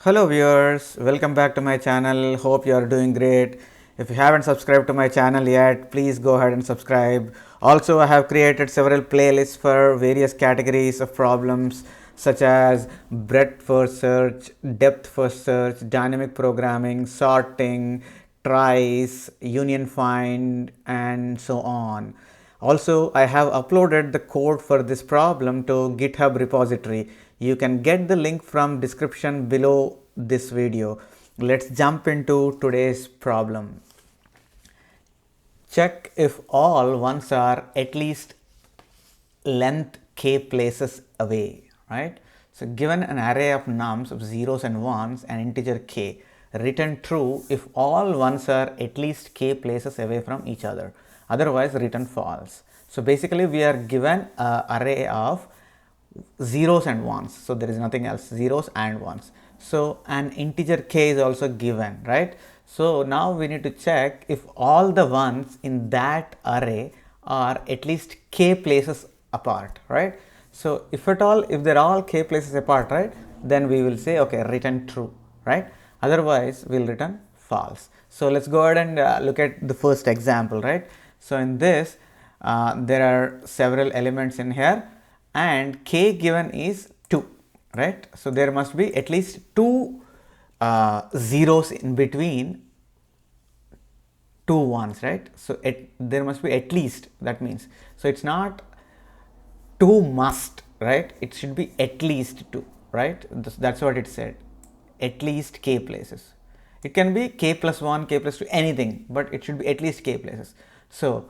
Hello viewers, welcome back to my channel. Hope you are doing great. If you haven't subscribed to my channel yet, please go ahead and subscribe. Also, I have created several playlists for various categories of problems such as breadth first search, depth first search, dynamic programming, sorting, tries, union find, and so on. Also, I have uploaded the code for this problem to GitHub repository. You can get the link from description below this video. Let's jump into today's problem. Check if all ones are at least length k places away, right? So given an array of nums of zeros and ones and integer k, return true if all ones are at least k places away from each other. Otherwise, return false. So basically, we are given an array of zeros and ones. So there is nothing else, zeros and ones. So an integer k is also given, right? So now we need to check if all the ones in that array are at least k places apart, right? So if they're all k places apart, right, then we will say, okay, return true, right? Otherwise, we'll return false. So let's go ahead and look at the first example, right? So in this, there are several elements in here and k given is 2, right? So there must be at least 2 zeros in between 2 ones, right? So there must be at least, that means, so it's not 2 must, right? It should be at least 2, right? That's what it said, at least k places. It can be k plus 1, k plus 2, anything, but it should be at least k places. So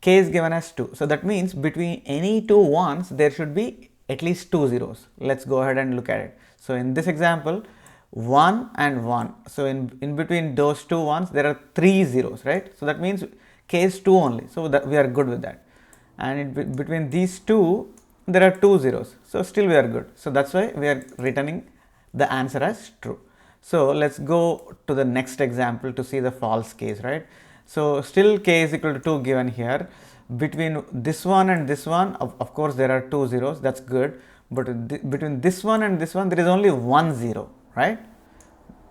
k is given as 2. So that means between any 2 ones, there should be at least 2 zeros. Let's go ahead and look at it. So in this example, 1 and 1. So in between those 2 ones, there are 3 zeros, right? So that means k is 2 only. So that we are good with that. And between these 2, there are 2 zeros. So still we are good. So that's why we are returning the answer as true. So let's go to the next example to see the false case, right? So still k is equal to 2 given here. Between this one and this one, of course, there are 2 zeros. That's good. But between this one and this one, there is only 1 zero, right?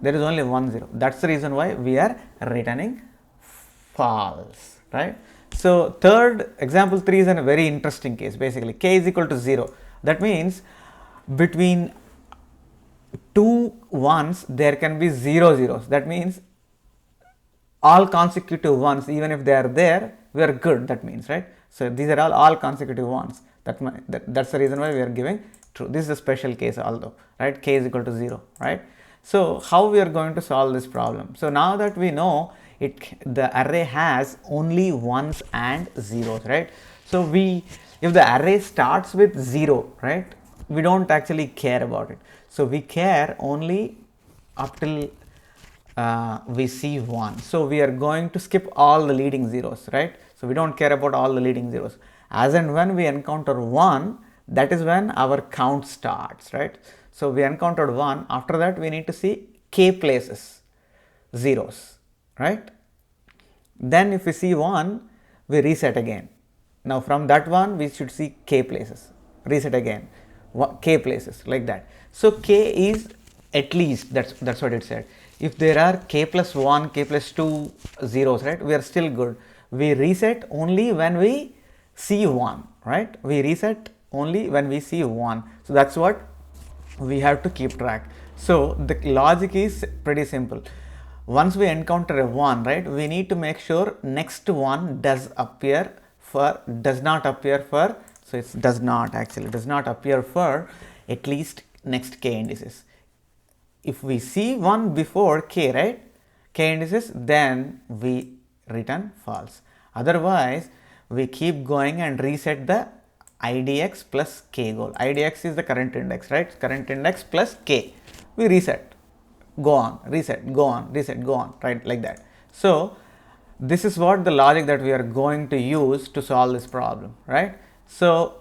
There is only 1 zero. That's the reason why we are returning false, right? So third, example 3 is a very interesting case. Basically, k is equal to 0. That means between 2 ones, there can be 0 zeros. That means all consecutive ones, even if they are there, we are good, that means, right? So these are all consecutive ones. That's the reason why we are giving true. This is a special case although, right? K is equal to 0, right? So how we are going to solve this problem? So now that we know the array has only ones and zeros, right? So if the array starts with 0, right, we don't actually care about it. So we care only up till we see 1. So we are going to skip all the leading zeros, right? So we don't care about all the leading zeros. As and when we encounter 1, that is when our count starts, right? So we encountered 1. After that, we need to see k places, zeros, right? Then if we see 1, we reset again. Now from that one, we should see k places, reset again, k places, like that. So k is at least, that's what it said. If there are k plus 1, k plus 2 zeros, right, we are still good. We reset only when we see 1, right? We reset only when we see 1. So that's what we have to keep track. So the logic is pretty simple. Once we encounter a 1, right, we need to make sure next one does not appear for, so it does not appear for at least next k indices. If we see 1 before k, right, k indices, then we return false. Otherwise, we keep going and reset the idx plus k goal. Idx is the current index, right? Current index plus k. We reset, go on, reset, go on, reset, go on, right, like that. So this is what the logic that we are going to use to solve this problem, right? So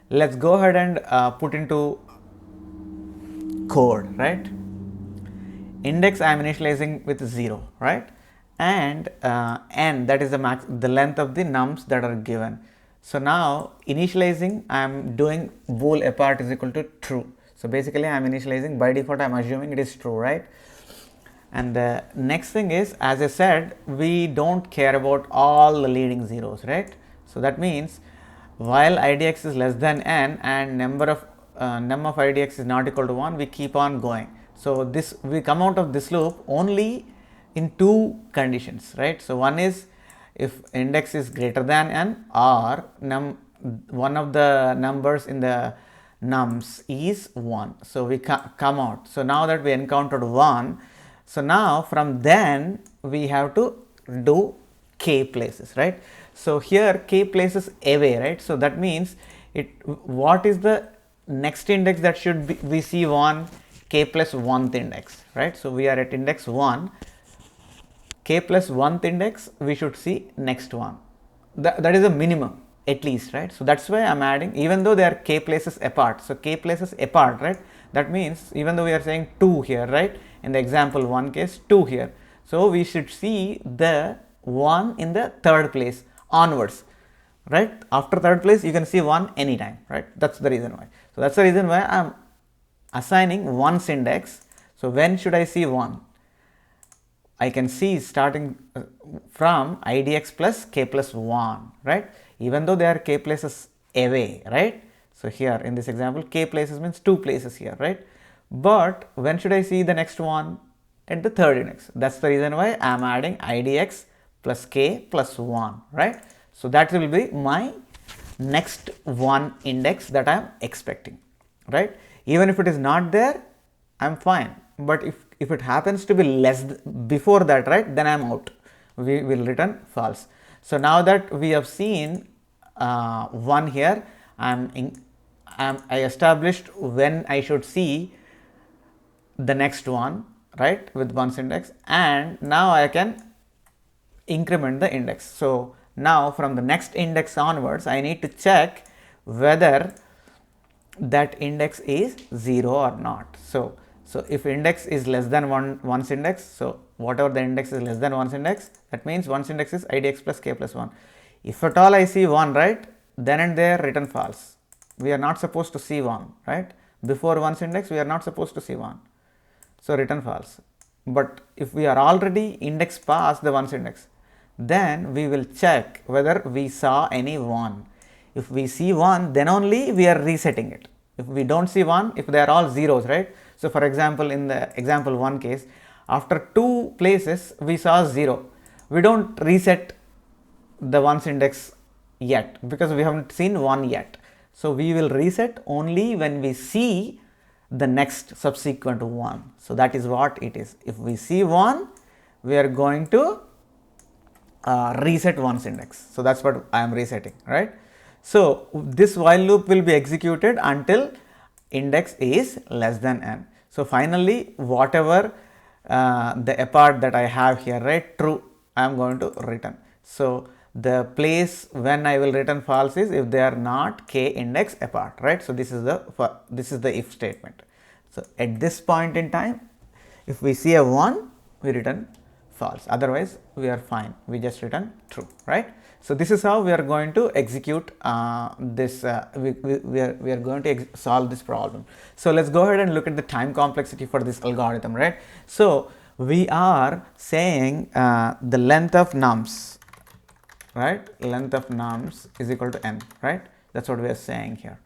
let's go ahead and put into code, right? Index I am initializing with 0, right? And n, that is the length of the nums that are given. So now initializing, I am doing bool apart is equal to true. So basically I am initializing, by default I am assuming it is true, right? And the next thing is, as I said, we don't care about all the leading zeros, right? So that means while idx is less than n and num of idx is not equal to 1, we keep on going. So this, we come out of this loop only in two conditions, right? So one is if index is greater than n, or one of the numbers in the nums is 1. So we come out. So now that we encountered 1, so now from then we have to do k places, right? So here k places away, right? So that means what is the next index that should be, we see 1, k plus 1th index, right? So we are at index 1, k plus 1th index, we should see next one. That is a minimum at least, right? So that's why I'm adding, even though they are k places apart. So k places apart, right? That means even though we are saying 2 here, right? In the example 1 case, 2 here. So we should see the 1 in the third place onwards, right? After third place, you can see 1 anytime, right? That's the reason why. So that's the reason why I'm assigning 1's index. So when should I see 1? I can see starting from idx plus k plus 1, right? Even though they are k places away, right? So here in this example, k places means 2 places here, right? But when should I see the next one? At the third index. That's the reason why I am adding idx plus k plus 1, right? So that will be my next one index that I am expecting, right? Even if it is not there, I am fine. But if it happens to be less before that, right, then I am out. We will return false. So now that we have seen 1 here, I established when I should see the next one, right, with 1's index, and now I can increment the index. So now from the next index onwards, I need to check whether that index is 0 or not. So if index is less than 1's index, so whatever the index is less than 1's index, that means 1's index is idx plus k plus 1. If at all I see 1, right, then and there return false. We are not supposed to see 1, right? Before 1's index, we are not supposed to see 1. So return false. But if we are already index past the 1's index, then we will check whether we saw any 1. If we see 1, then only we are resetting it. If we don't see 1, if they are all zeros, right? So for example, in the example 1 case, after 2 places we saw 0. We don't reset the 1's index yet because we haven't seen 1 yet. So we will reset only when we see the next subsequent 1. So that is what it is. If we see 1, we are going to reset 1's index. So that's what I am resetting, right? So this while loop will be executed until index is less than n. So finally, whatever the apart that I have here, right, true, I am going to return. So the place when I will return false is if they are not k index apart, right? So this is the if statement. So at this point in time, if we see a 1, we return false. Otherwise, we are fine. We just return true, right? So this is how we are going to execute this. We are going to solve this problem. So let's go ahead and look at the time complexity for this algorithm, right? So we are saying the length of nums, right? Length of nums is equal to n, right? That's what we are saying here.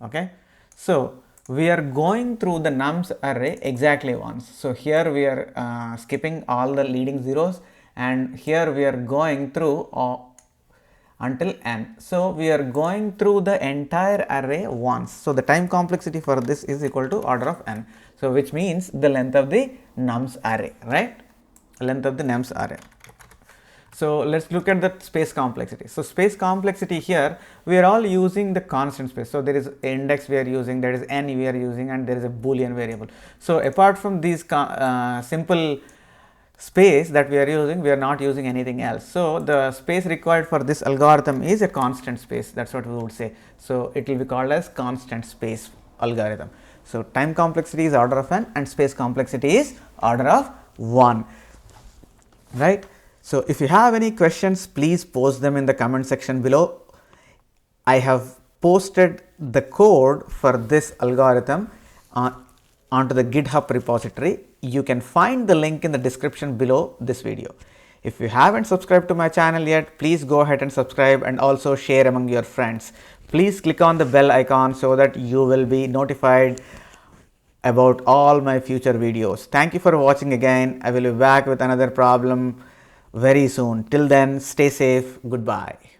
Okay. So we are going through the nums array exactly once. So here we are skipping all the leading zeros, and here we are going through until n. So we are going through the entire array once. So the time complexity for this is equal to order of n. So which means the length of the nums array, right? Length of the nums array. So let's look at the space complexity. So space complexity here, we are all using the constant space. So there is index we are using, there is n we are using, and there is a Boolean variable. So apart from these simple space that we are using, we are not using anything else. So the space required for this algorithm is a constant space. That's what we would say. So it will be called as constant space algorithm. So time complexity is order of n and space complexity is order of 1, right? So if you have any questions, please post them in the comment section below. I have posted the code for this algorithm onto the GitHub repository. You can find the link in the description below this video. If you haven't subscribed to my channel yet, please go ahead and subscribe and also share among your friends. Please click on the bell icon so that you will be notified about all my future videos. Thank you for watching again. I will be back with another problem very soon. Till then, stay safe. Goodbye.